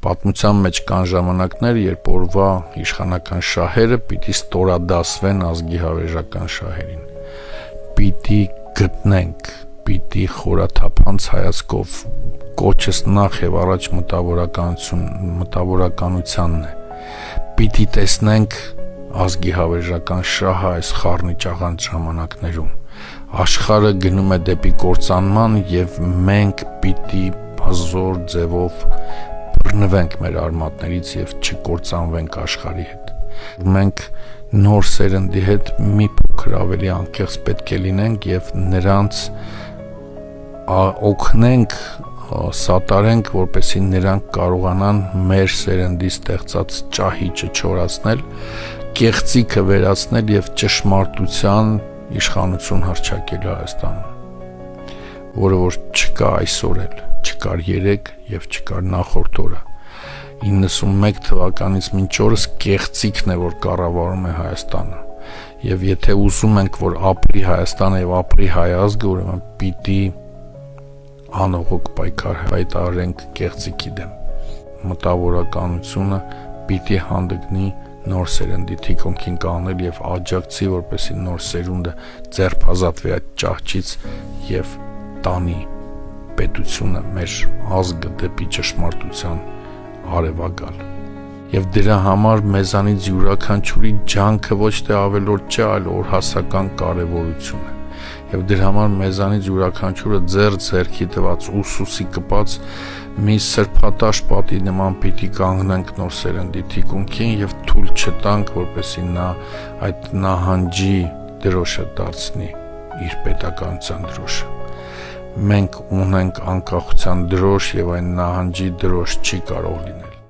Պատմության մեջ կան ժամանակներ, երբ օրվա իշխանական շահերը պիտի ստորադասվեն ազգի հավերժական շահերին։ Պիտի գտնենք, պիտի խորաթափանց հայացքով կոչս նախ եւ առաջ մտավորականությանն է։ Պիտի տեսնենք ազգի հավերժական շահը այս խառնիճ աղանց ժամանակներում։ Աշխարհը գնում է դեպի կործանման եւ մենք պիտի հազոր ձևով բռնվենք մեր արմատներից եւ չկործանվենք աշխարհի հետ։ Մենք նոր սերնդի հետ մի փոքր ավելի անկեղծ պետք է լինենք եւ նրանց օգնենք, սատարենք, որպեսզի նրանք կարողանան մեր սերնդի ստեղծած ճահիճը չորացնել, կեղծիքը վերացնել եւ ճշմարտության իշխանություն հռչակել Հայաստանում, որը որ չկա այսօր էլ, չկար երեկ եւ չկար նախորդ օրը։ 91 թվականից մինչ օրս կեղծիքն է, որ կառավարում է Հայաստանը։ Եվ եթե ուզում ենք, որ ապրի Հայաստանը եւ ապրի հայ ազգը, ուրեմն պիտի անողոք պայքար հայտարարենք կեղծիքի դեմ։ Մտավորականությունը պիտի հանդգնի նոր սերնդի թիկունքին կանել եւ աջակցի, որպեսզի նոր սերունդը ձերբազատվի այդ ճահճից եւ տանի պետությունը, մեր ազգը դեպի ճշմարտության արևագալ։ Եվ դրա համար մեզանից յուրաքանչյուրի ջանքը ոչ թե ավելորդ չէ, այլ օրհասական կարևորություն է։ Եվ դրա համար մեզանից յուրաքանչյուրը ձեռքի տված ուսուսի կպած մի սրբատաշ պատի նման պիտի կանգնենք նոր սերնդի թիկունքին եւ թույլ չտանք, որպեսզի նա այդ նահանջի դրոշը դարձնի իր պետականության դրոշը։ Մենք ունենք անկախության դրոշ եւ այն նահանջի դրոշ չի կարող լինել։